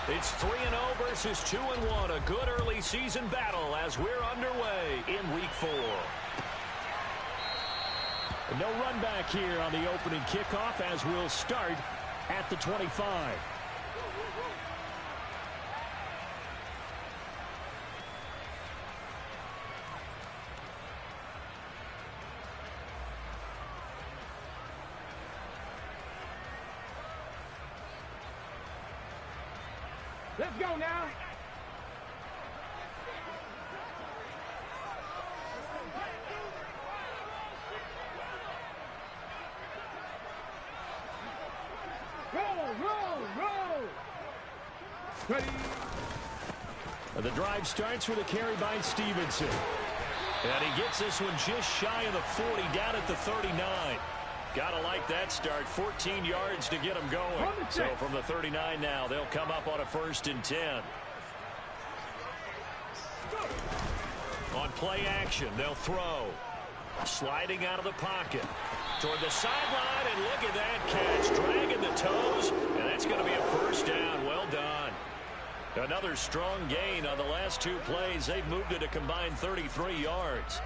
It's 3-0 versus 2-1. A good early season battle as we're underway in Week 4. No run back here on the opening kickoff as we'll start at the 25. Let's go now. Roll. Ready. The drive starts with a carry by Stevenson. And he gets this one just shy of the 40, down at the 39. Gotta like that start. 14 yards to get them going. So from the 39 now, they'll come up on a 1st and 10. On play action, they'll throw. Sliding out of the pocket. Toward the sideline, and look at that catch. Dragging the toes, and that's going to be a 1st down. Well done. Another strong gain on the last 2 plays. They've moved it a combined 33 yards.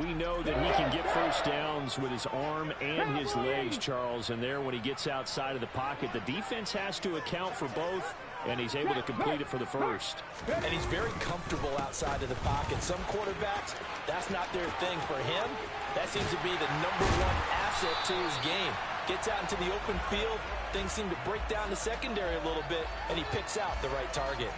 We know that he can get 1st downs with his arm and his legs, Charles. And there, when he gets outside of the pocket, the defense has to account for both, and he's able to complete it for the 1st. And he's very comfortable outside of the pocket. Some quarterbacks, that's not their thing. For him, that seems to be the #1 asset to his game. Gets out into the open field, things seem to break down the secondary a little bit, and he picks out the right target.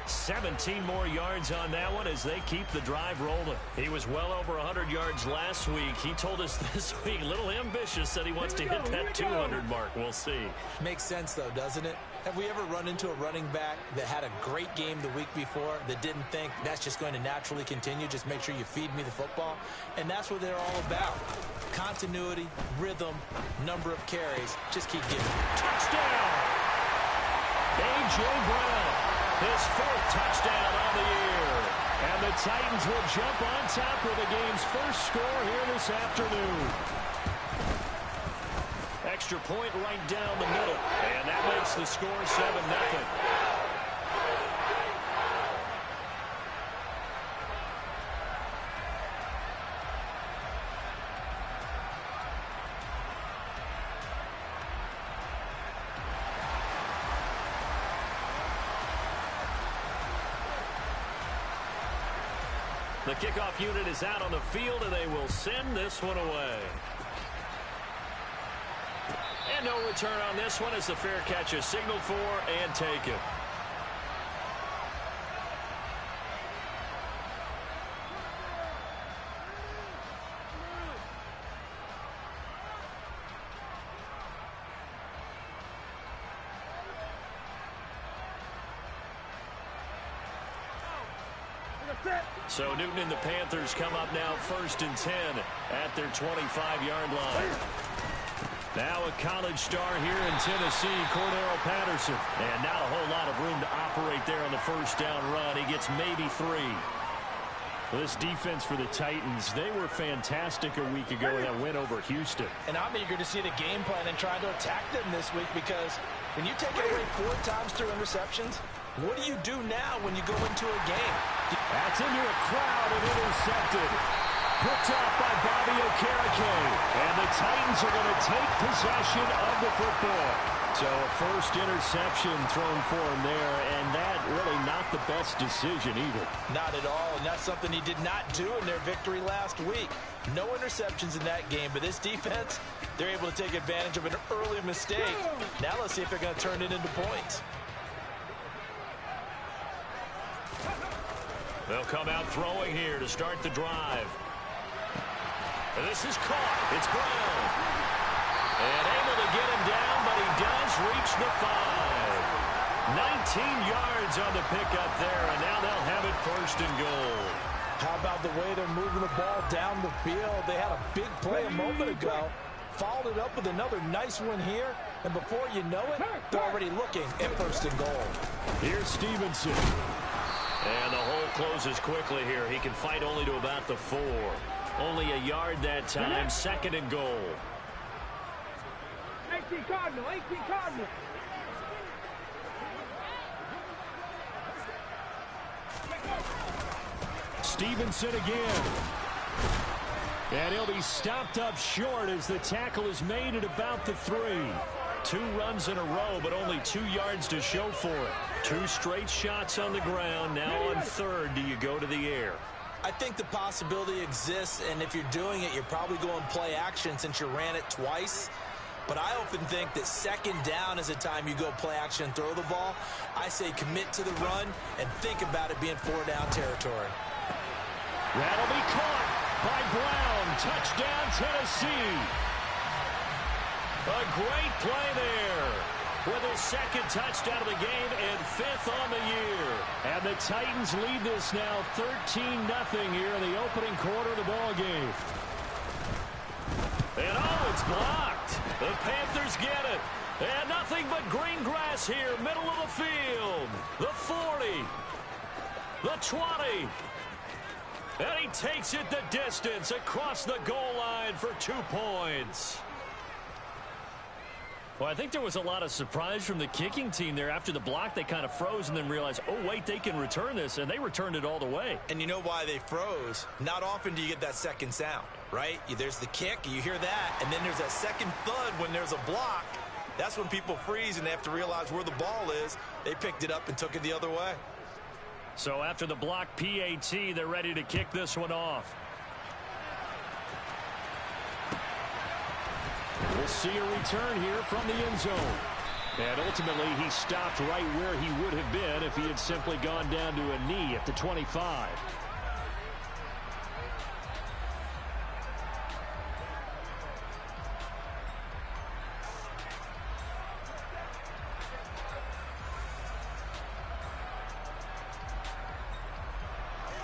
17 more yards on that one as they keep the drive rolling. He was well over 100 yards last week. He told us this week, a little ambitious, said he wants to hit that 200 mark. We'll see. Makes sense, though, doesn't it? Have we ever run into a running back that had a great game the week before that didn't think that's just going to naturally continue? Just make sure you feed me the football. And that's what they're all about. Continuity, rhythm, number of carries. Just keep giving. Touchdown! A.J. Brown. His 4th touchdown on the year. And the Titans will jump on top with the game's 1st score here this afternoon. Extra point right down the middle. And that makes the score 7-0. The kickoff unit is out on the field, and they will send this one away. And no return on this one as the fair catch is signaled for and taken. So Newton and the Panthers come up now 1st and 10 at their 25-yard line. Now a college star here in Tennessee, Cordero Patterson. And not a whole lot of room to operate there on the 1st down run. He gets maybe 3. This defense for the Titans, they were fantastic a week ago in that win over Houston. And I'm eager to see the game plan and trying to attack them this week, because when you take it away 4 times through interceptions, what do you do now when you go into a game? That's into a crowd and intercepted. Picked off by Bobby Okereke. And the Titans are going to take possession of the football. So a 1st interception thrown for him there, and that really not the best decision either. Not at all, and that's something he did not do in their victory last week. No interceptions in that game, but this defense, they're able to take advantage of an early mistake. Now let's see if they're going to turn it into points. They'll come out throwing here to start the drive. And this is caught. It's Brown. And able to get him down, but he does reach the 5. 19 yards on the pickup there, and now they'll have it 1st and goal. How about the way they're moving the ball down the field? They had a big play a moment ago. Followed it up with another nice one here. And before you know it, they're already looking at 1st and goal. Here's Stevenson. And the hole closes quickly here. He can fight only to about the 4. Only a yard that time. 2nd and goal. 18 Cardinal. Stevenson again. And he'll be stopped up short as the tackle is made at about the 3. 2 runs in a row, but only 2 yards to show for it. 2 straight shots on the ground. Now on third, do you go to the air? I think the possibility exists, and if you're doing it, you're probably going play action since you ran it twice. But I often think that second down is a time you go play action and throw the ball. I say commit to the run and think about it being 4-down territory. That'll be caught by Brown. Touchdown, Tennessee. A great play there with his second touchdown of the game and 5th on the year. And the Titans lead this now 13-0 here in the opening quarter of the ball game. And it's blocked. The Panthers get it. And nothing but green grass here, middle of the field. The 40. The 20. And he takes it the distance across the goal line for 2 points. Well, I think there was a lot of surprise from the kicking team there. After the block, they kind of froze and then realized, oh, wait, they can return this, and they returned it all the way. And you know why they froze? Not often do you get that second sound, right? There's the kick, you hear that, and then there's that second thud when there's a block. That's when people freeze and they have to realize where the ball is. They picked it up and took it the other way. So after the block PAT, they're ready to kick this one off. We'll see a return here from the end zone. And ultimately, he stopped right where he would have been if he had simply gone down to a knee at the 25.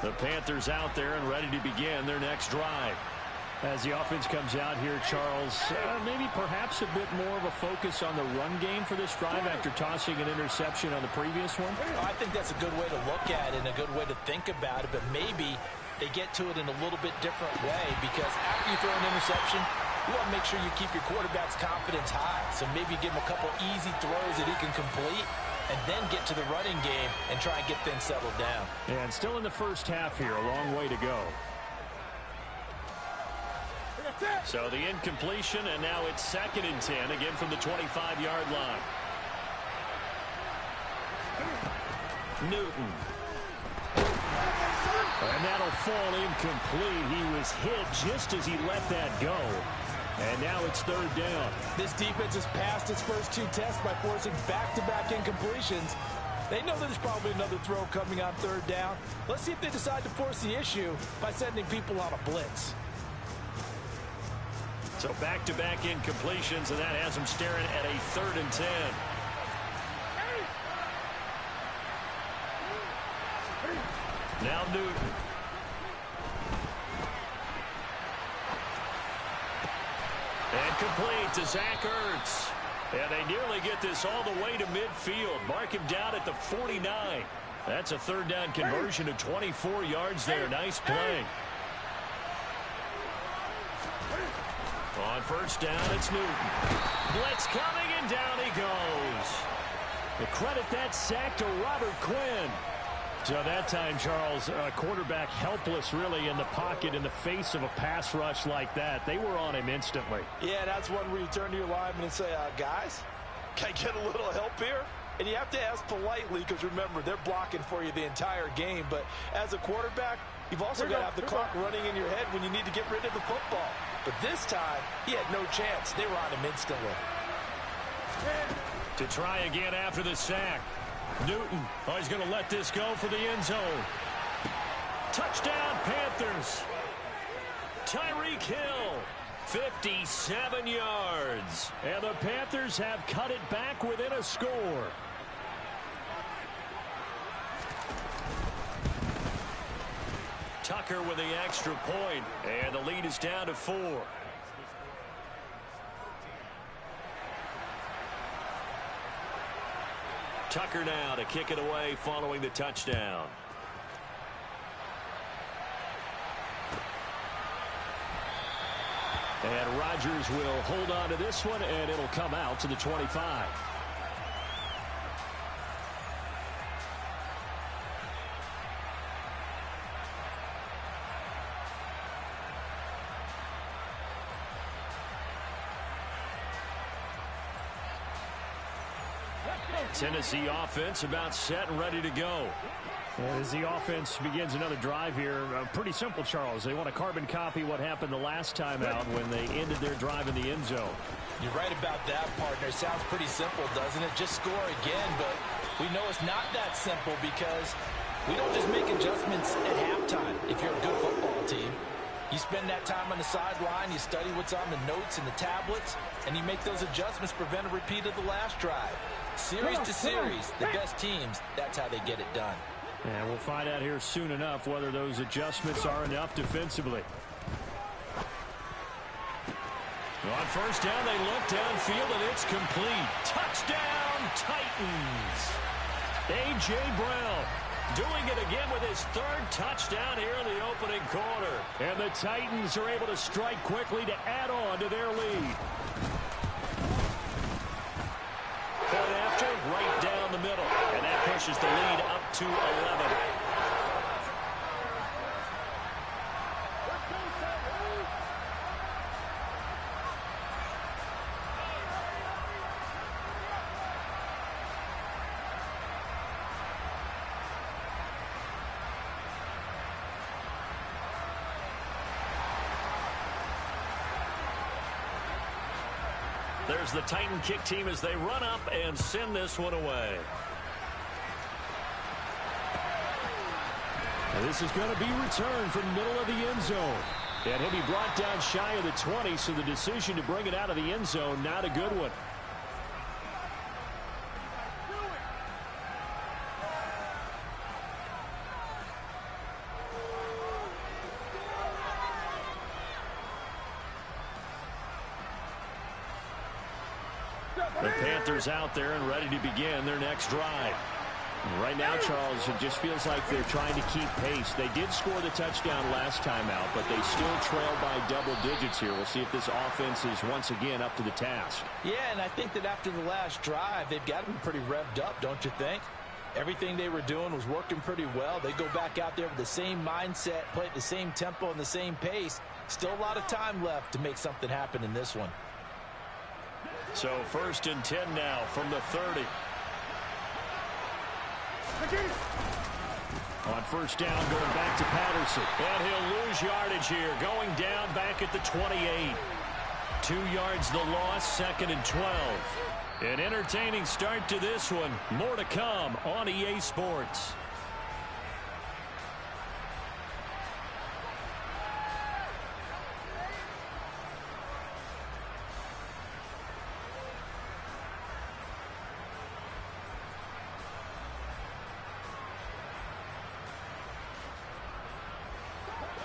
The Panthers out there and ready to begin their next drive. As the offense comes out here, Charles, maybe perhaps a bit more of a focus on the run game for this drive after tossing an interception on the previous one? I think that's a good way to look at it and a good way to think about it, but maybe they get to it in a little bit different way because after you throw an interception, you want to make sure you keep your quarterback's confidence high. So maybe give him a couple easy throws that he can complete and then get to the running game and try and get things settled down. And still in the first half here, a long way to go. So the incompletion, and now it's 2nd and 10, again from the 25-yard line. Newton. And that'll fall incomplete. He was hit just as he let that go. And now it's 3rd down. This defense has passed its first 2 tests by forcing back-to-back incompletions. They know there's probably another throw coming on 3rd down. Let's see if they decide to force the issue by sending people on a blitz. So back-to-back incompletions, and that has them staring at a 3rd and 10. Now Newton. And complete to Zach Ertz. And they nearly get this all the way to midfield. Mark him down at the 49. That's a 3rd down conversion of 24 yards there. Nice play. On 1st down, it's Newton. Blitz coming, and down he goes. The credit that sack to Robert Quinn. So that time, Charles, a quarterback helpless really in the pocket in the face of a pass rush like that. They were on him instantly. Yeah, that's one where you turn to your lineman and say, guys, can I get a little help here? And you have to ask politely because, remember, they're blocking for you the entire game. But as a quarterback, you've also got to have the clock running in your head when you need to get rid of the football. But this time, he had no chance. They were on him instantly. To try again after the sack. Newton, he's going to let this go for the end zone. Touchdown, Panthers. Tyreek Hill, 57 yards. And the Panthers have cut it back within a score. Tucker with the extra point, and the lead is down to 4. Tucker now to kick it away following the touchdown. And Rodgers will hold on to this one, and it'll come out to the 25. Tennessee offense about set and ready to go. As the offense begins another drive here, pretty simple, Charles. They want to carbon copy what happened the last time out when they ended their drive in the end zone. You're right about that, partner. Sounds pretty simple, doesn't it? Just score again, but we know it's not that simple because we don't just make adjustments at halftime if you're a good football team. You spend that time on the sideline, you study what's on the notes and the tablets, and you make those adjustments to prevent a repeat of the last drive. Series to series, the best teams, that's how they get it done. And we'll find out here soon enough whether those adjustments are enough defensively. On first down, they look downfield, and it's complete. Touchdown, Titans. A.J. Brown doing it again with his third touchdown here in the opening quarter. And the Titans are able to strike quickly to add on to their lead. Point after, right down the middle. And that pushes the lead up to 11. There's the Titan kick team as they run up and send this one away. And this is going to be returned from the middle of the end zone. And he'll be brought down shy of the 20, so the decision to bring it out of the end zone, not a good one. The Panthers out there and ready to begin their next drive. Right now, Charles, it just feels like they're trying to keep pace. They did score the touchdown last time out, but they still trail by double digits here. We'll see if this offense is once again up to the task. Yeah, and I think that after the last drive, they've got to be pretty revved up, don't you think? Everything they were doing was working pretty well. They go back out there with the same mindset, play at the same tempo and the same pace. Still a lot of time left to make something happen in this one. So first and 10 now from the 30. On first down, going back to Patterson. And he'll lose yardage here, going down back at the 28. 2 yards the loss, second and 12. An entertaining start to this one. More to come on EA Sports.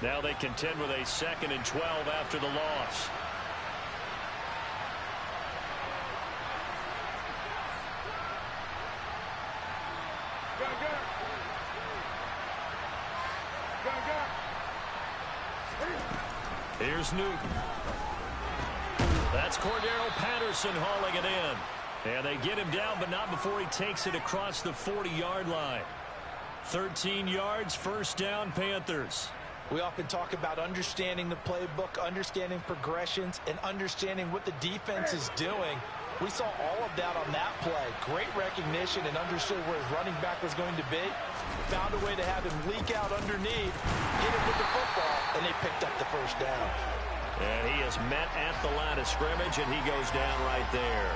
Now they contend with a second and 12 after the loss. Here's Newton. That's Cordero Patterson hauling it in. And they get him down, but not before he takes it across the 40-yard line. 13 yards, first down, Panthers. We often talk about understanding the playbook, understanding progressions, and understanding what the defense is doing. We saw all of that on that play. Great recognition and understood where his running back was going to be. Found a way to have him leak out underneath, hit him with the football, and they picked up the first down. And he is met at the line of scrimmage, and he goes down right there.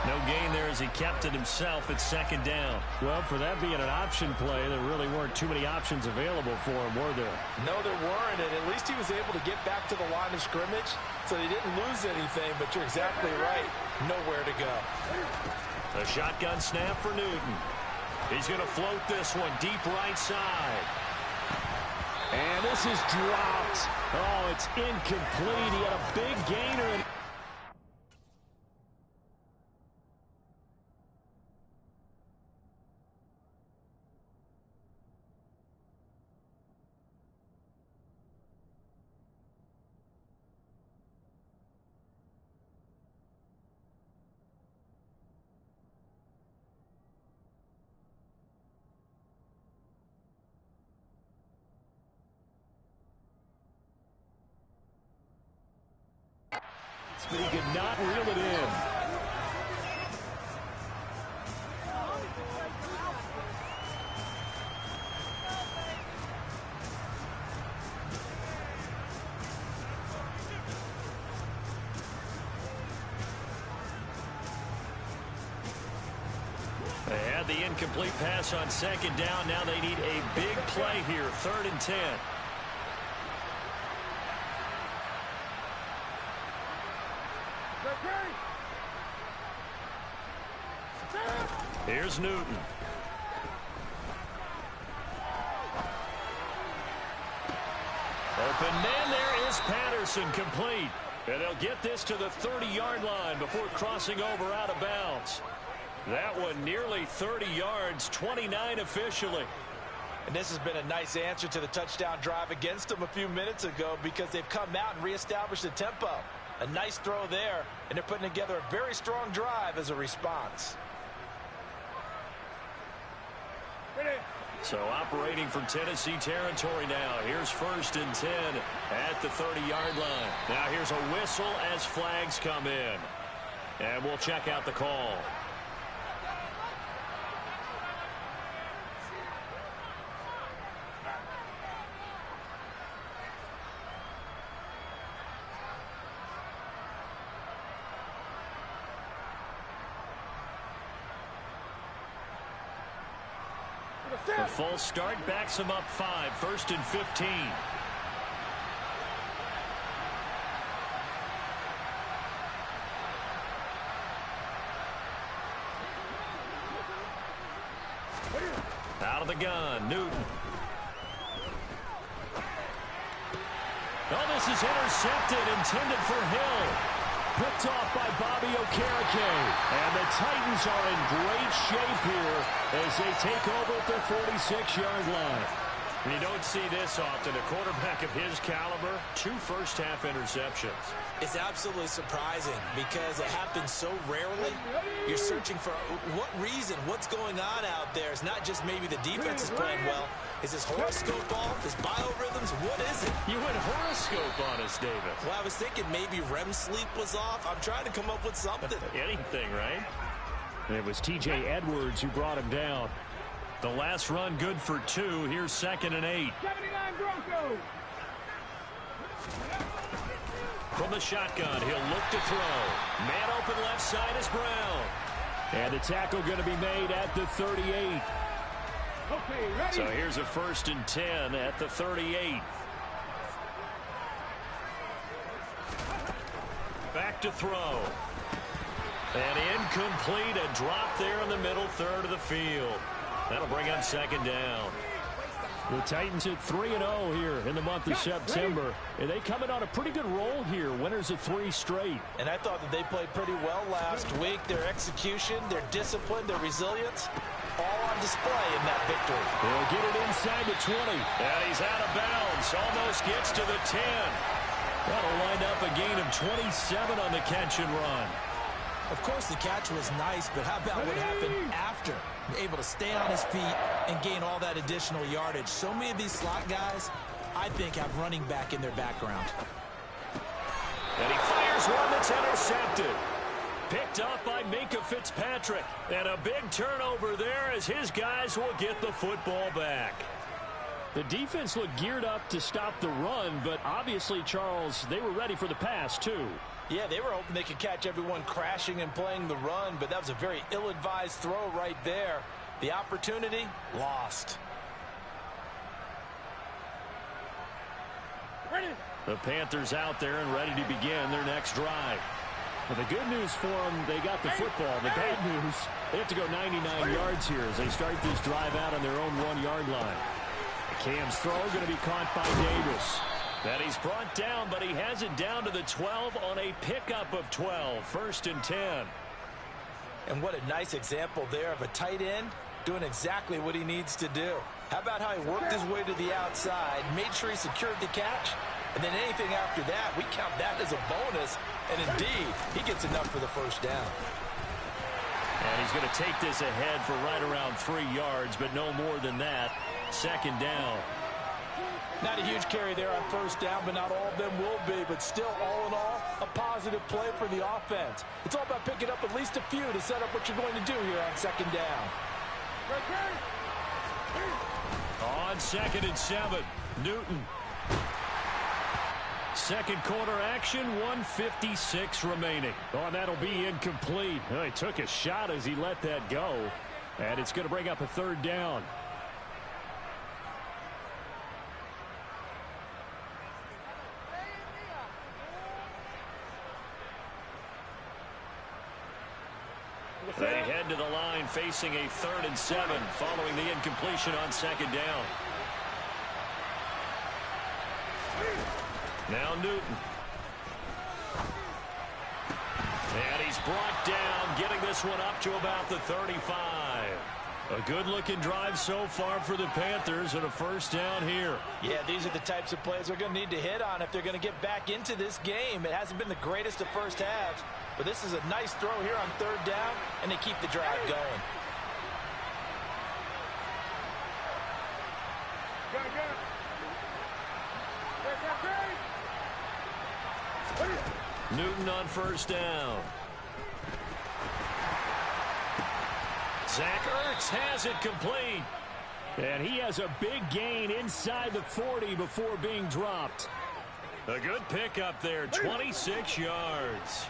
No gain there as he kept it himself at second down. Well, for that being an option play, there really weren't too many options available for him, were there? No, there weren't, and at least he was able to get back to the line of scrimmage, so he didn't lose anything, but you're exactly right. Nowhere to go. A shotgun snap for Newton. He's going to float this one deep right side. And this is dropped. Oh, it's incomplete. He had a big gainer. But he could not reel it in. They had the incomplete pass on second down. Now they need a big play here, 3rd and 10. Here's Newton. Open man, there is Patterson, complete. And they'll get this to the 30-yard line before crossing over out of bounds. That one nearly 30 yards, 29 officially. And this has been a nice answer to the touchdown drive against them a few minutes ago because they've come out and reestablished the tempo. A nice throw there, and they're putting together a very strong drive as a response. So operating from Tennessee territory now. Here's 1st and 10 at the 30-yard line. Now here's a whistle as flags come in. And we'll check out the call. The false start backs him up 5, 1st and 15. Out of the gun, Newton. Oh, this is intercepted, intended for Hill. Picked off by Bobby Okereke. And the Titans are in great shape here as they take over at their 46-yard line. And you don't see this often. A quarterback of his caliber, 2 first-half interceptions. It's absolutely surprising because it happens so rarely. You're searching for what reason, what's going on out there. It's not just maybe the defense is playing well. Is this horoscope off? Is biorhythms? What is it? You went horoscope on us, David. Well, I was thinking maybe REM sleep was off. I'm trying to come up with something. Anything, right? It was T.J. Edwards who brought him down. The last run good for 2. Here's 2nd and 8. 79 Broncos. From the shotgun, he'll look to throw. Man open left side is Brown. And the tackle going to be made at the 38. Okay, ready. So here's a 1st and 10 at the 38. Back to throw. And incomplete, a drop there in the middle third of the field. That'll bring up 2nd down. The Titans at 3-0 here in the month of September. And they come in on a pretty good roll here. Winners of 3 straight. And I thought that they played pretty well last week. Their execution, their discipline, their resilience, all on display in that victory. They'll get it inside the 20. And he's out of bounds. Almost gets to the 10. That'll wind up a gain of 27 on the catch and run. Of course, the catch was nice, but how about what happened after? Able to stay on his feet and gain all that additional yardage. So many of these slot guys, I think, have running back in their background. And he fires one that's intercepted. Picked up by Minka Fitzpatrick. And a big turnover there as his guys will get the football back. The defense looked geared up to stop the run, but obviously, Charles, they were ready for the pass, too. Yeah, they were hoping they could catch everyone crashing and playing the run, but that was a very ill-advised throw right there. The opportunity, lost. Ready. The Panthers out there and ready to begin their next drive. Well, the good news for them, they got the football. The bad news, they have to go 99 yards here as they start this drive out on their own 1-yard line. Cam's throw going to be caught by Davis. And he's brought down, but he has it down to the 12 on a pickup of 12. 1st and 10. And what a nice example there of a tight end doing exactly what he needs to do. How about how he worked his way to the outside, made sure he secured the catch, and then anything after that, we count that as a bonus. And indeed, he gets enough for the 1st down. And he's going to take this ahead for right around 3 yards, but no more than that. 2nd down. Not a huge carry there on 1st down, but not all of them will be. But still, all in all, a positive play for the offense. It's all about picking up at least a few to set up what you're going to do here on 2nd down. On 2nd and 7, Newton. 2nd quarter action, 1:56 remaining. Oh, and that'll be incomplete. Well, he took a shot as he let that go. And it's going to bring up a third down. They head to the line facing a 3rd and 7 following the incompletion on 2nd down. Now Newton. And he's brought down, getting this one up to about the 35. A good-looking drive so far for the Panthers and a 1st down here. Yeah, these are the types of plays they're going to need to hit on if they're going to get back into this game. It hasn't been the greatest of first halves, but this is a nice throw here on 3rd down, and they keep the drive going. Newton on 1st down. Zach Ertz has it complete. And he has a big gain inside the 40 before being dropped. A good pickup there, 26 yards.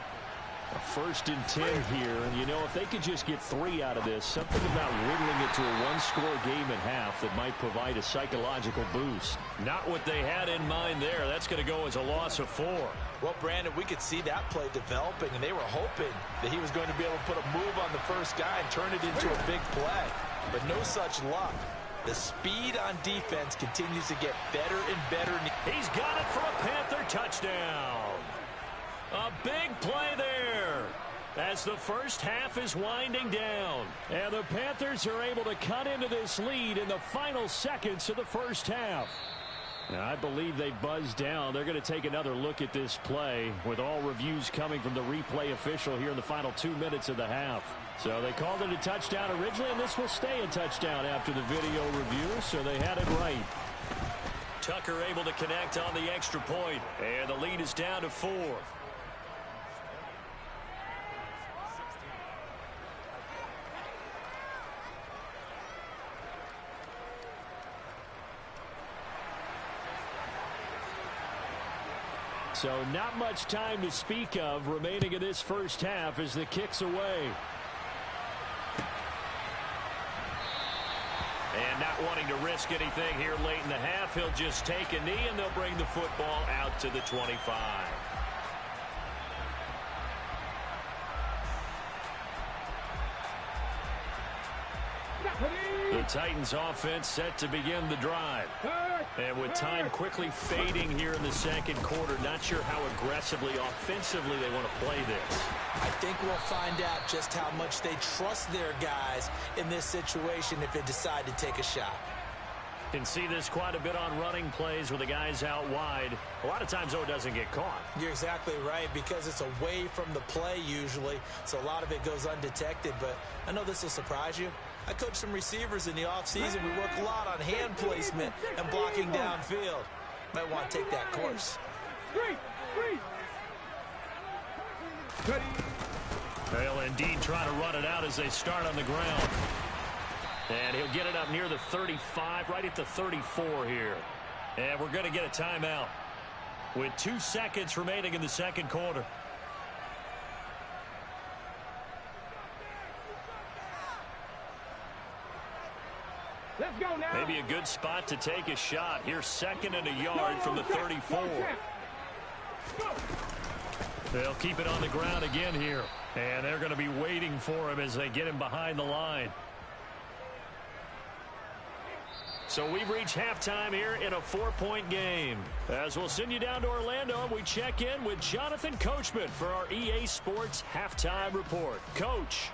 A 1st and 10 here, and you know, if they could just get 3 out of this, something about whittling it to a 1-score game at half that might provide a psychological boost. Not what they had in mind there. That's going to go as a loss of 4. Well, Brandon, we could see that play developing, and they were hoping that he was going to be able to put a move on the first guy and turn it into a big play. But no such luck. The speed on defense continues to get better and better. He's got it for a Panther touchdown. A big play there as the first half is winding down. And the Panthers are able to cut into this lead in the final seconds of the first half. Now, I believe they buzzed down. They're going to take another look at this play with all reviews coming from the replay official here in the final 2 minutes of the half. So they called it a touchdown originally, and this will stay a touchdown after the video review, so they had it right. Tucker able to connect on the extra point, and the lead is down to 4. So not much time to speak of remaining in this first half as the kick's away. And not wanting to risk anything here late in the half, he'll just take a knee and they'll bring the football out to the 25. The Titans offense set to begin the drive. And with time quickly fading here in the second quarter, not sure how aggressively, offensively they want to play this. I think we'll find out just how much they trust their guys in this situation if they decide to take a shot. Can see this quite a bit on running plays with the guys out wide. A lot of times, though, it doesn't get caught. You're exactly right, because it's away from the play usually, so a lot of it goes undetected. But I know this will surprise you. I coach some receivers in the offseason. We work a lot on hand placement and blocking downfield. Might want to take that course. They'll indeed try to run it out as they start on the ground. And he'll get it up near the 35, right at the 34 here. And we're going to get a timeout with 2 seconds remaining in the second quarter. Let's go now. Maybe a good spot to take a shot. Here's 2nd and a yard from the 34. They'll keep it on the ground again here. And they're going to be waiting for him as they get him behind the line. So we've reached halftime here in a 4-point game. As we'll send you down to Orlando, we check in with Jonathan Coachman for our EA Sports Halftime Report. Coach.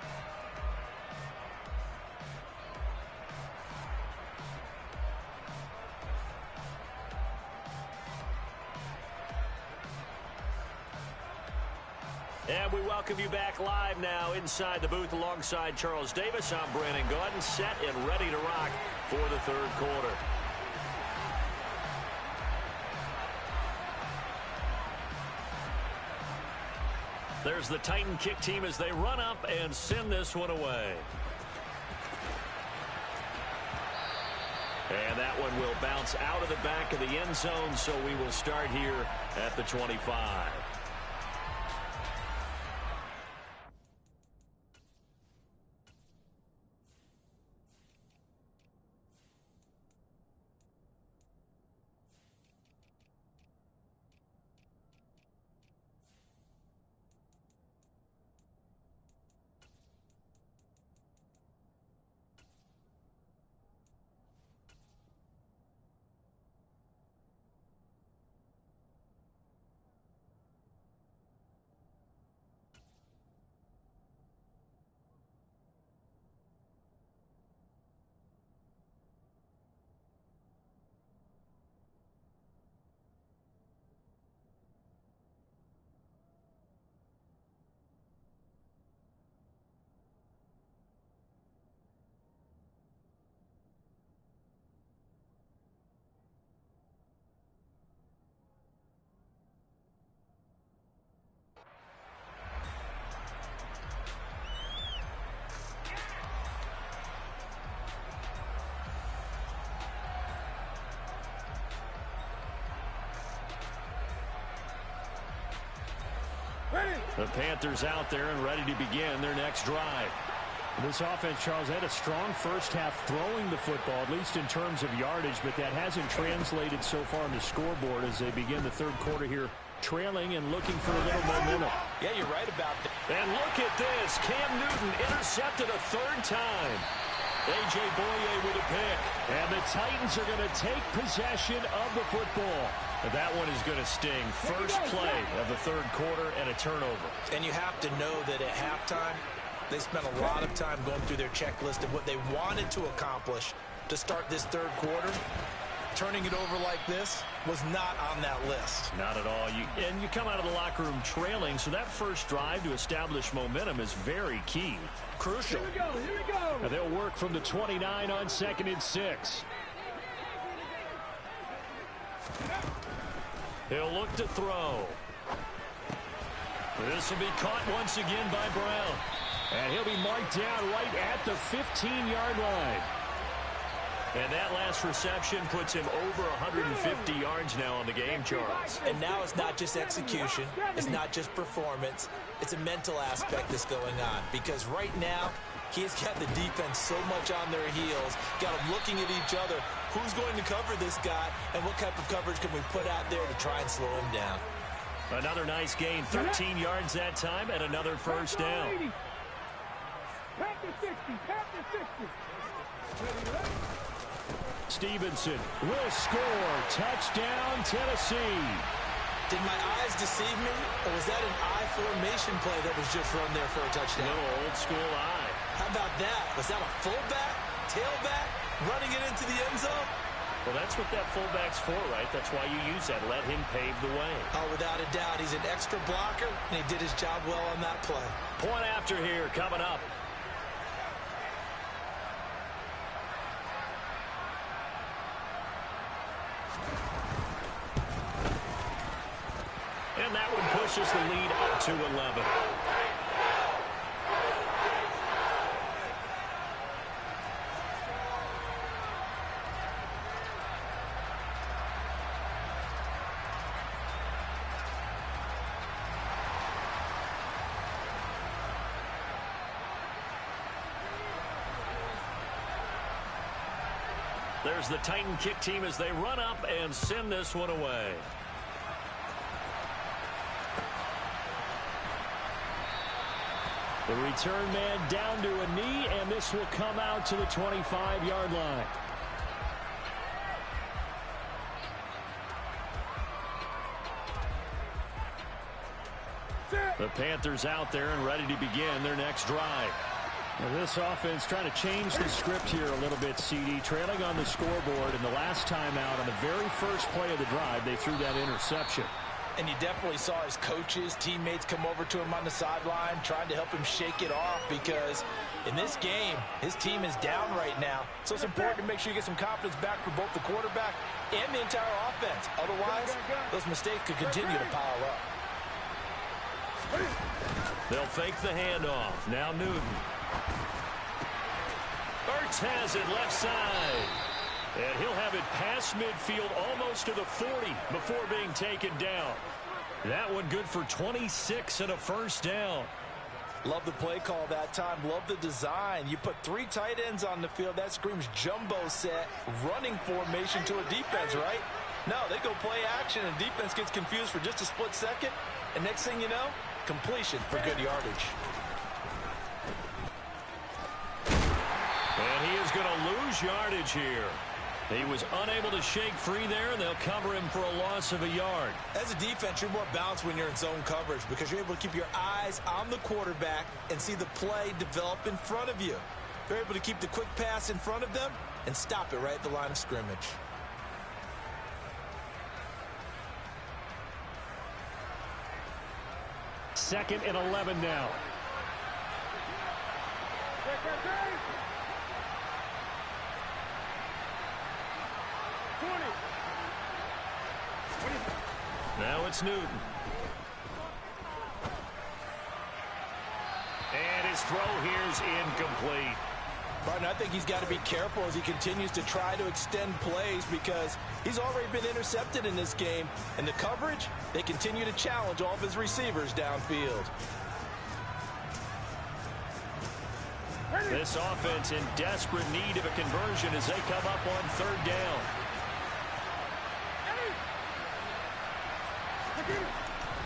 And we welcome you back live now inside the booth alongside Charles Davis. I'm Brandon Gaudin, set and ready to rock for the third quarter. There's the Titan kick team as they run up and send this one away. And that one will bounce out of the back of the end zone, so we will start here at the 25. The Panthers out there and ready to begin their next drive. This offense, Charles, had a strong first half throwing the football, at least in terms of yardage, but that hasn't translated so far on the scoreboard as they begin the third quarter here, trailing and looking for a little momentum. Yeah, you're right about that. And look at this. Cam Newton intercepted a third time. A.J. Boye with a pick. And the Titans are going to take possession of the football. That one is going to sting. First play of the third quarter and a turnover. And you have to know that at halftime, they spent a lot of time going through their checklist of what they wanted to accomplish to start this third quarter. Turning it over like this was not on that list. Not at all. And you come out of the locker room trailing, so that first drive to establish momentum is very key. Crucial. Here we go. Here we go. And they'll work from the 29 on 2nd and 6. He'll look to throw. This will be caught once again by Brown. And he'll be marked down right at the 15-yard line. And that last reception puts him over 150 yards now on the game, Charles. And now it's not just execution. It's not just performance. It's a mental aspect that's going on. Because right now, he's got the defense so much on their heels, got them looking at each other. Who's going to cover this guy, and what type of coverage can we put out there to try and slow him down? Another nice gain, 13 yards that time, and another first down. Panther 60, Panther 60. Stevenson will score. Touchdown, Tennessee. Did my eyes deceive me, or was that an I formation play that was just run there for a touchdown? Little old school eye. How about that? Was that a fullback, tailback, running it into the end zone? Well, that's what that fullback's for, right? That's why you use that. Let him pave the way. Oh, without a doubt. He's an extra blocker, and he did his job well on that play. Point after here coming up. And that one pushes the lead up to 11. There's the Titan kick team as they run up and send this one away. The return man down to a knee, and this will come out to the 25-yard line. The Panthers out there and ready to begin their next drive. Now this offense trying to change the script here a little bit, CD. Trailing on the scoreboard, and the last time out on the very first play of the drive, they threw that interception. And you definitely saw his coaches, teammates come over to him on the sideline, trying to help him shake it off, because in this game, his team is down right now. So it's important to make sure you get some confidence back for both the quarterback and the entire offense. Otherwise, those mistakes could continue to pile up. They'll fake the handoff. Now Newton. Ertz has it left side. And he'll have it past midfield almost to the 40 before being taken down. That one good for 26 and a first down. Love the play call that time. Love the design. You put 3 tight ends on the field. That screams jumbo set, running formation to a defense, right? No, they go play action, and defense gets confused for just a split second. And next thing you know, completion for good yardage. And he is going to lose yardage here. He was unable to shake free there, and they'll cover him for a loss of a yard. As a defense, you're more balanced when you're in zone coverage because you're able to keep your eyes on the quarterback and see the play develop in front of you. You're able to keep the quick pass in front of them and stop it right at the line of scrimmage. Second and 11 now. Now it's Newton. And his throw here's incomplete. Partner, I think he's got to be careful as he continues to try to extend plays because he's already been intercepted in this game. And the coverage, they continue to challenge all of his receivers downfield. This offense in desperate need of a conversion as they come up on third down.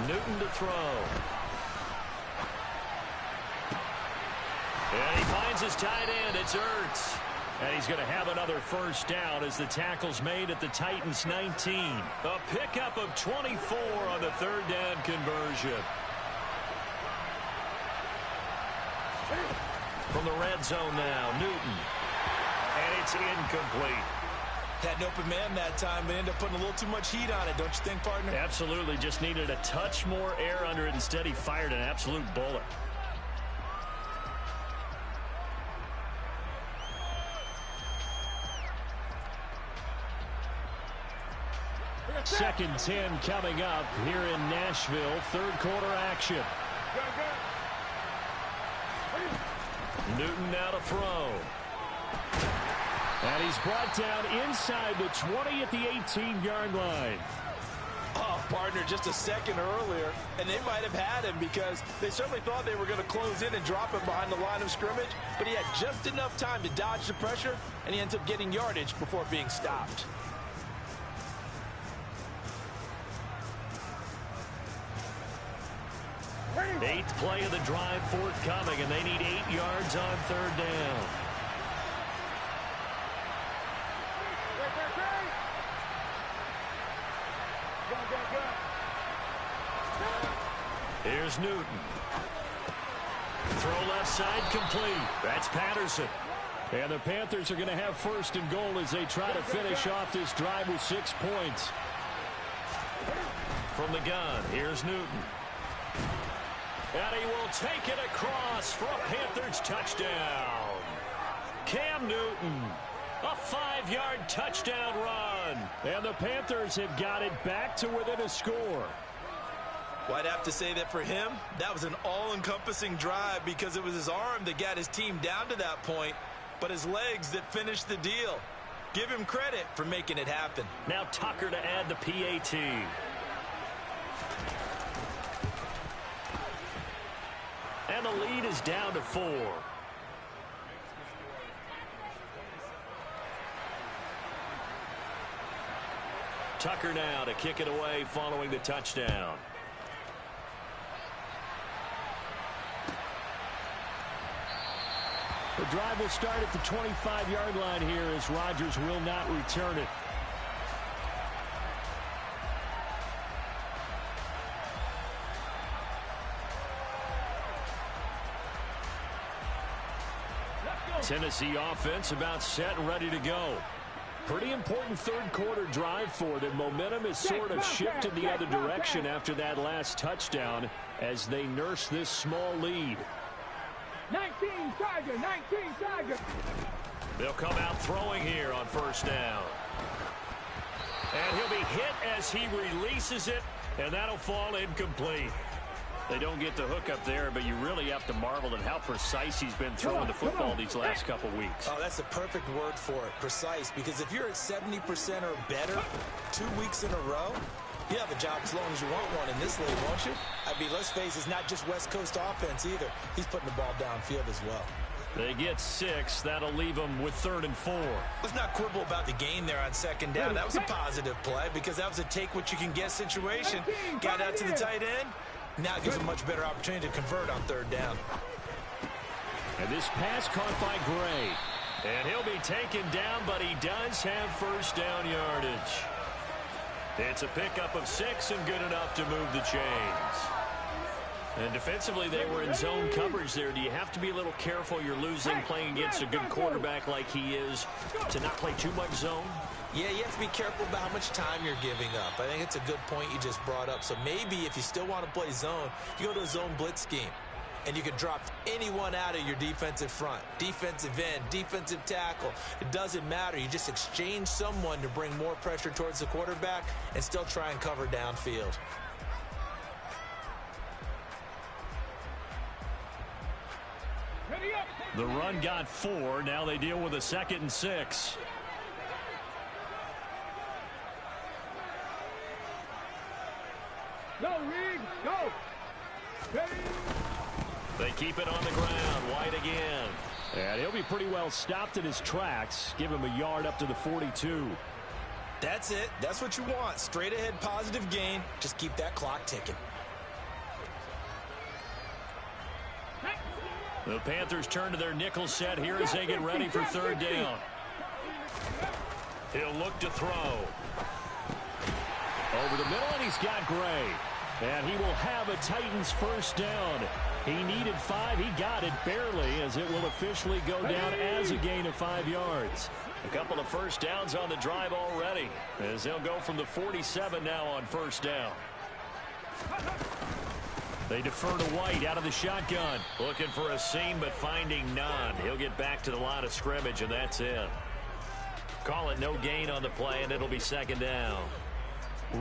Newton to throw. And he finds his tight end. It's Ertz. And he's going to have another first down as the tackle's made at the Titans' 19. A pickup of 24 on the third down conversion. From the red zone now, Newton. And it's incomplete. Had an open man that time, but ended up putting a little too much heat on it, don't you think, partner? Absolutely. Just needed a touch more air under it. Instead, he fired an absolute bullet. Second 10 coming up here in Nashville. Third quarter action. Newton now to throw. And he's brought down inside the 20 at the 18-yard line. Oh, partner, just a second earlier, and they might have had him because they certainly thought they were going to close in and drop him behind the line of scrimmage, but he had just enough time to dodge the pressure, and he ends up getting yardage before being stopped. Eighth play of the drive forthcoming, and they need 8 yards on third down. Here's Newton. Throw left side complete. That's Patterson. And the Panthers are going to have first and goal as they try to finish off this drive with 6 points. From the gun, here's Newton. And he will take it across for a Panthers touchdown. Cam Newton, a 5-yard touchdown run. And the Panthers have got it back to within a score. Well, I'd have to say that for him, that was an all-encompassing drive because it was his arm that got his team down to that point, but his legs that finished the deal. Give him credit for making it happen. Now Tucker to add the PAT. And the lead is down to 4. Tucker now to kick it away following the touchdown. The drive will start at the 25-yard line here as Rodgers will not return it. Tennessee offense about set and ready to go. Pretty important third quarter drive for them. Momentum has sort of shifted the other direction after that last touchdown as they nurse this small lead. 19 Tiger, 19 Tiger. They'll come out throwing here on first down. And he'll be hit as he releases it, and that'll fall incomplete. They don't get the hook up there, but you really have to marvel at how precise he's been throwing the football these last couple weeks. Oh, that's the perfect word for it, precise, because if you're at 70% or better 2 weeks in a row, you have a job as long as you want one in this league, won't you? I mean, let's face it, it's not just West Coast offense either. He's putting the ball downfield as well. They get 6. That'll leave them with 3rd and 4. Let's not quibble about the gain there on second down. That was a positive play because that was a take-what-you-can-get situation. Got out to the tight end. Now it gives a much better opportunity to convert on third down. And this pass caught by Gray. And he'll be taken down, but he does have first down yardage. It's a pickup of 6 and good enough to move the chains. And defensively, they were in zone coverage there. Do you have to be a little careful you're losing playing against a good quarterback like he is to not play too much zone? Yeah, you have to be careful about how much time you're giving up. I think it's a good point you just brought up. So maybe if you still want to play zone, you go to a zone blitz scheme. And you can drop anyone out of your defensive front. Defensive end, defensive tackle. It doesn't matter. You just exchange someone to bring more pressure towards the quarterback and still try and cover downfield. The run got 4. Now they deal with a 2nd and 6. Go, Reed, go. Ready. They keep it on the ground. White again. And he'll be pretty well stopped in his tracks. Give him a yard up to the 42. That's it. That's what you want. Straight ahead positive gain. Just keep that clock ticking. The Panthers turn to their nickel set here as they get ready for 3rd down. He'll look to throw. Over the middle, and he's got Gray. And he will have a Titans 1st down. He needed 5. He got it barely, as it will officially go down as a gain of 5 yards. A couple of 1st downs on the drive already, as they'll go from the 47 now on 1st down. They defer to White out of the shotgun. Looking for a seam, but finding none. He'll get back to the line of scrimmage, and that's it. Call it no gain on the play, and it'll be 2nd down.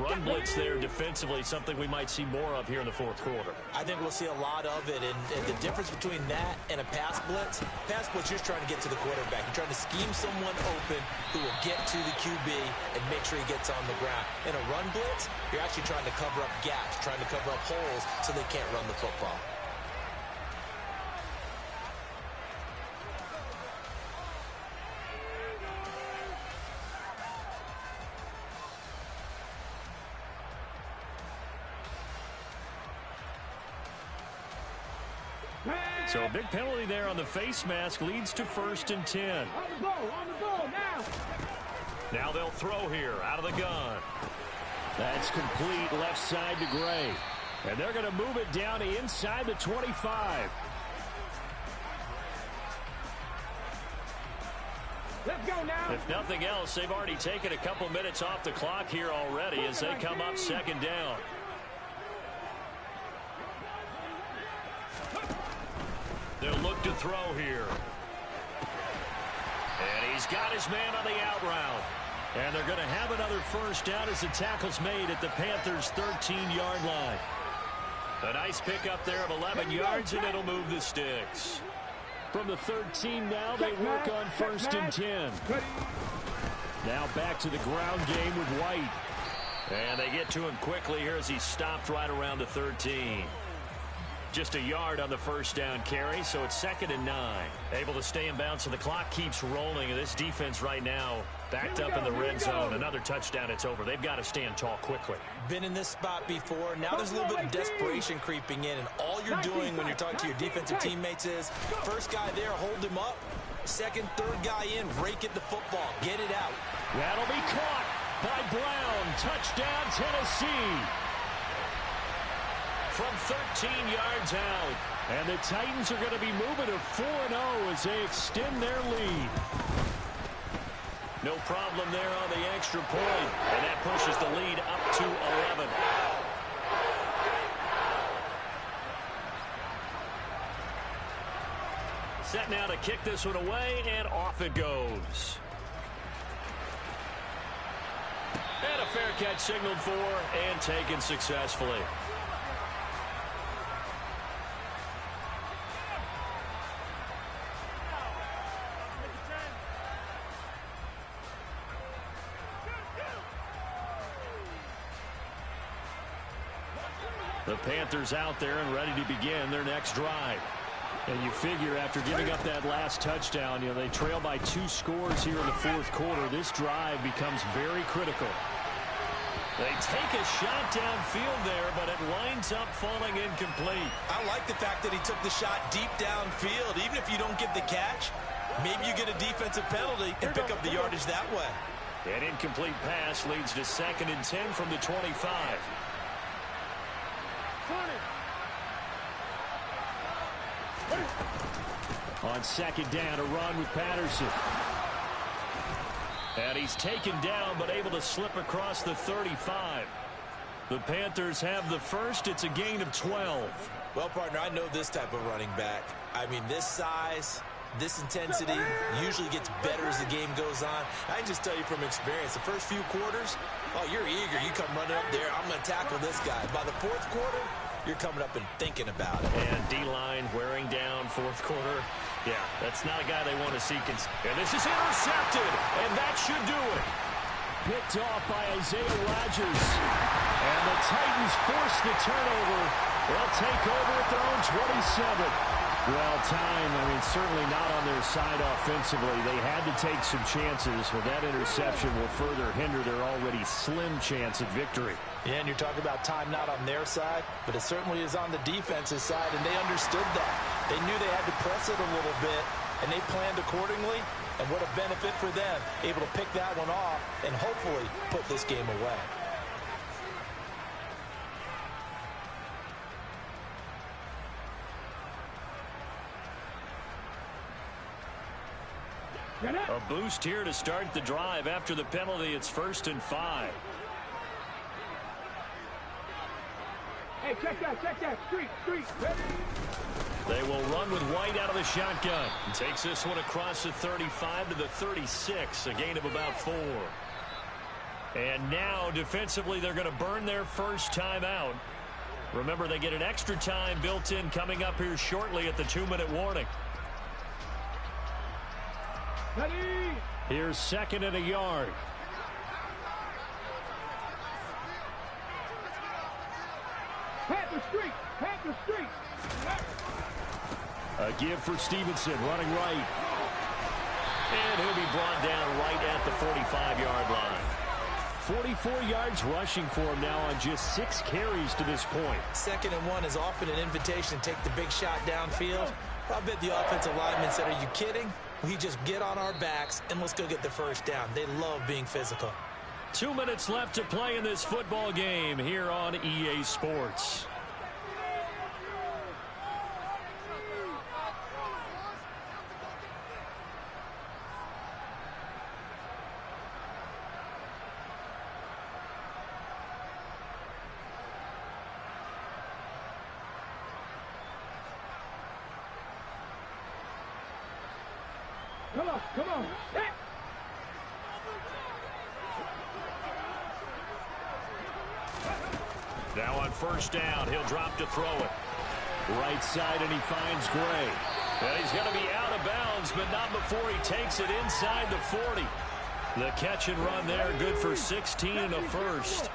Run blitz there defensively, something we might see more of here in the 4th quarter. I think we'll see a lot of it, and the difference between that and a pass blitz, you're just trying to get to the quarterback. You're trying to scheme someone open who will get to the QB and make sure he gets on the ground. In a run blitz, you're actually trying to cover up gaps, trying to cover up holes so they can't run the football. So a big penalty there on the face mask leads to 1st and 10. On the ball, now. Now they'll throw here out of the gun. That's complete left side to Gray. And they're going to move it down to inside the 25. Let's go now. If nothing else, they've already taken a couple minutes off the clock here already as they come up 2nd down. They'll look to throw here. And he's got his man on the out route. And they're going to have another 1st down as the tackle's made at the Panthers' 13-yard line. A nice pickup there of 11 yards, and it'll move the sticks. From the 13 now, they work on 1st and 10. Now back to the ground game with White. And they get to him quickly here as he's stopped right around the 13. Just a yard on the 1st down carry, so it's 2nd and 9. Able to stay in bounds, so the clock keeps rolling. And this defense right now backed up in the red zone. Another touchdown, it's over. They've got to stand tall quickly. Been in this spot before. Now there's a little bit of desperation creeping in, and all you're doing when you're talking to your defensive teammates is, first guy there, hold him up. Second, third guy in, rake at the football. Get it out. That'll be caught by Brown. Touchdown, Tennessee. From 13 yards out. And the Titans are going to be moving to 4-0 as they extend their lead. No problem there on the extra point. And that pushes the lead up to 11. Set now to kick this one away, and off it goes. And a fair catch signaled for and taken successfully. The Panthers out there and ready to begin their next drive. And you figure after giving up that last touchdown, they trail by 2 scores here in the 4th quarter. This drive becomes very critical. They take a shot downfield there, but it winds up falling incomplete. I like the fact that he took the shot deep downfield. Even if you don't get the catch, maybe you get a defensive penalty and pick up the yardage that way. An incomplete pass leads to 2nd and 10 from the 25. On 2nd down, a run with Patterson. And he's taken down, but able to slip across the 35. The Panthers have the first. It's a gain of 12. Well, partner, I know this type of running back. I mean, this size, this intensity usually gets better as the game goes on. I can just tell you from experience, the first few quarters, oh, you're eager. You come running up there, I'm going to tackle this guy. By the 4th quarter, you're coming up and thinking about it. And D-line wearing down 4th quarter. Yeah, that's not a guy they want to see. And this is intercepted, and that should do it. Picked off by Isaiah Rodgers. And the Titans force the turnover. They'll take over at their own 27. Well, time, certainly not on their side offensively. They had to take some chances, but that interception will further hinder their already slim chance at victory. Yeah, and you're talking about time not on their side, but it certainly is on the defense's side, and they understood that. They knew they had to press it a little bit, and they planned accordingly, and what a benefit for them, able to pick that one off and hopefully put this game away. A boost here to start the drive. After the penalty, it's 1st and 5. Hey, check that. Street. They will run with White out of the shotgun. Takes this one across the 35 to the 36, a gain of about 4. And now, defensively, they're going to burn their first timeout. Remember, they get an extra time built in coming up here shortly at the 2-minute warning. Here's 2nd and a yard. Panther Street. A give for Stevenson, running right. And he'll be brought down right at the 45-yard line. 44 yards rushing for him now on just 6 carries to this point. 2nd and 1 is often an invitation to take the big shot downfield. I bet the offensive lineman said, "Are you kidding? We just get on our backs and let's go get the first down." They love being physical. 2 minutes left to play in this football game here on EA Sports. Come on. Hey. Now on 1st down, he'll drop to throw it. Right side, and he finds Gray. And he's going to be out of bounds, but not before he takes it inside the 40. The catch and run there, good for 16 and a first.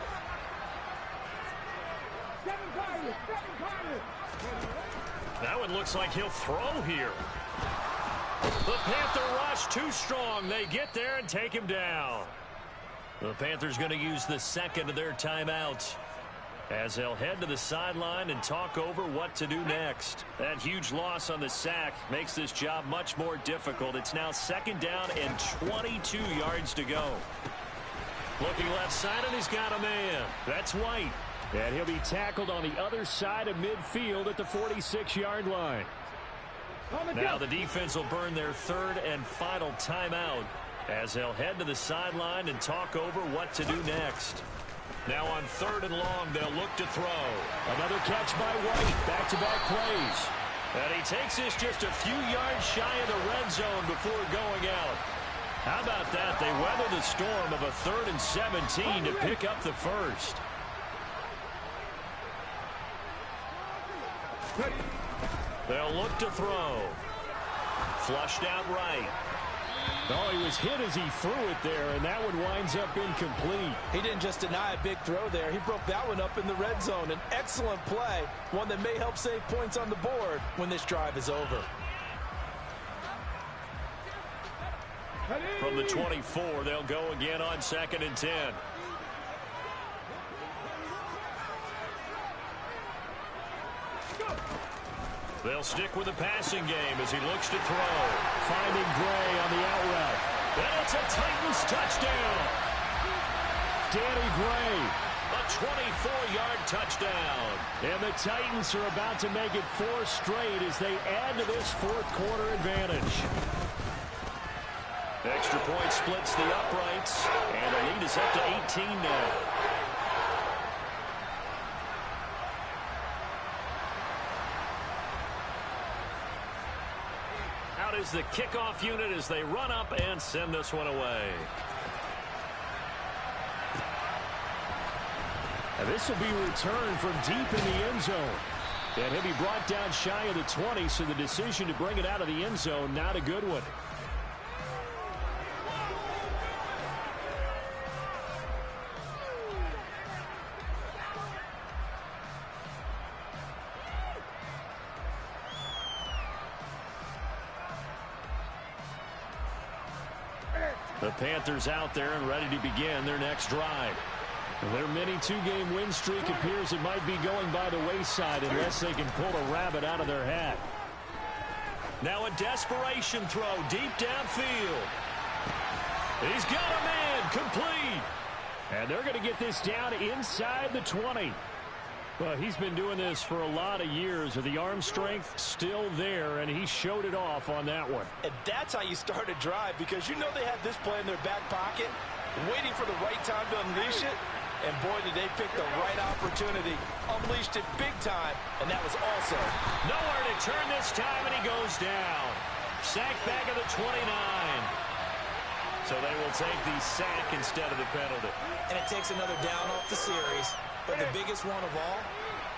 That one looks like he'll throw here. The Panther rush too strong. They get there and take him down. The Panthers going to use the 2nd of their timeouts as they'll head to the sideline and talk over what to do next. That huge loss on the sack makes this job much more difficult. It's now 2nd down and 22 yards to go. Looking left side, and he's got a man. That's White. And he'll be tackled on the other side of midfield at the 46-yard line. Now the defense will burn their 3rd and final timeout as they'll head to the sideline and talk over what to do next. Now on 3rd and long, they'll look to throw. Another catch by White. Back-to-back plays. And he takes this just a few yards shy of the red zone before going out. How about that? They weather the storm of a 3rd and 17 to pick up the first. They'll look to throw. Flushed out right. Oh, he was hit as he threw it there, and that one winds up incomplete. He didn't just deny a big throw there. He broke that one up in the red zone. An excellent play, one that may help save points on the board when this drive is over. From the 24, they'll go again on 2nd and 10. They'll stick with the passing game as he looks to throw. Finding Gray on the out route. And it's a Titans touchdown. Danny Gray, a 24-yard touchdown. And the Titans are about to make it 4 straight as they add to this 4th quarter advantage. Extra point splits the uprights, and the lead is up to 18 now. Out is the kickoff unit as they run up and send this one away. And this will be returned from deep in the end zone. And he'll be brought down shy of the 20, so the decision to bring it out of the end zone, not a good one. The Panthers out there and ready to begin their next drive. Their mini two-game win streak appears it might be going by the wayside unless they can pull a rabbit out of their hat. Now a desperation throw deep downfield. He's got a man complete. And they're going to get this down inside the 20. Well, he's been doing this for a lot of years with the arm strength still there, and he showed it off on that one. And that's how you start a drive, because you know they have this play in their back pocket, waiting for the right time to unleash it. And boy, did they pick the right opportunity. Unleashed it big time, and that was also nowhere to turn this time, and he goes down. Sack back of the 29. So they will take the sack instead of the penalty. And it takes another down off the series. But the biggest one of all,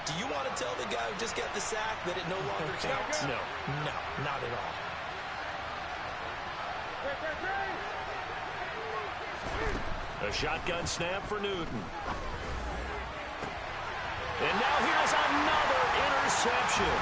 do you want to tell the guy who just got the sack that it no longer counts? No. No, not at all. A shotgun snap for Newton. And now here's another interception.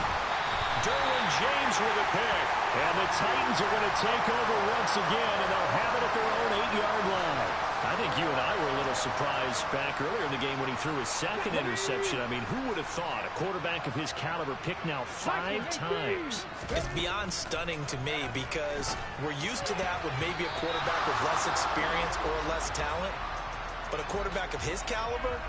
Derwin James with a pick. And the Titans are going to take over once again, and they'll have it at their own 8-yard line. I think you and I were a little surprised back earlier in the game when he threw his second interception. I mean, who would have thought a quarterback of his caliber picked now 5 times? It's beyond stunning to me, because we're used to that with maybe a quarterback with less experience or less talent. But a quarterback of his caliber,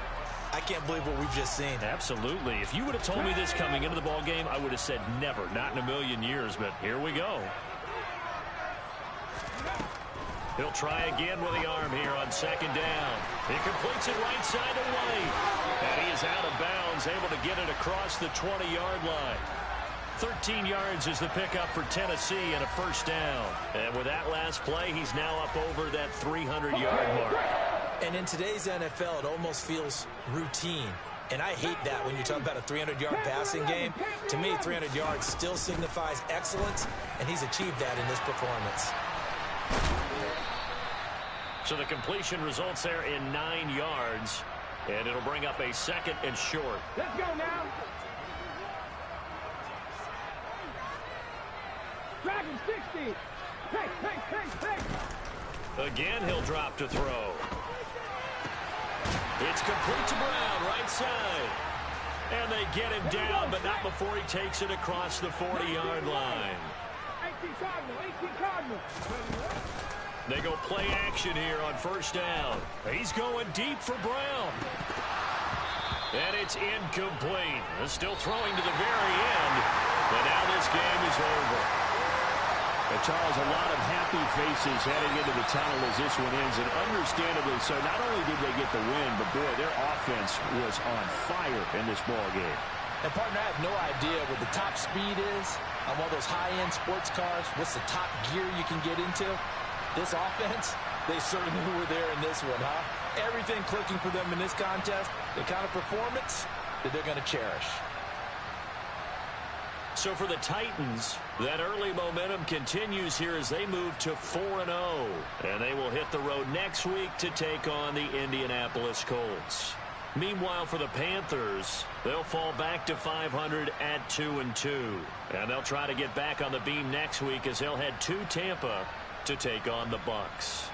I can't believe what we've just seen. Absolutely. If you would have told me this coming into the ball game, I would have said never, not in a million years. But here we go. He'll try again with the arm here on second down. He completes it right side to White. And he is out of bounds, able to get it across the 20-yard line. 13 yards is the pickup for Tennessee and a first down. And with that last play, he's now up over that 300-yard mark. And in today's NFL, it almost feels routine. And I hate that when you talk about a 300-yard passing game. To me, 300 yards still signifies excellence, and he's achieved that in this performance. So the completion results there in 9 yards, and it'll bring up a second and short. Let's go now. Dragon 60. Hey. Again, he'll drop to throw. It's complete to Brown, right side. And they get him down, but not before he takes it across the 40-yard line. 18 Cardinal. They go play action here on first down. He's going deep for Brown. And it's incomplete. They're still throwing to the very end. But now this game is over. And Charles, a lot of happy faces heading into the tunnel as this one ends. And understandably so, not only did they get the win, but boy, their offense was on fire in this ball game. And partner, I have no idea what the top speed is on one of those high-end sports cars. What's the top gear you can get into? This offense, they certainly were there in this one, huh? Everything clicking for them in this contest, the kind of performance that they're going to cherish. So for the Titans, that early momentum continues here as they move to 4-0. And they will hit the road next week to take on the Indianapolis Colts. Meanwhile, for the Panthers, they'll fall back to 500 at 2-2. And they'll try to get back on the beam next week as they'll head to Tampa to take on the Bucs.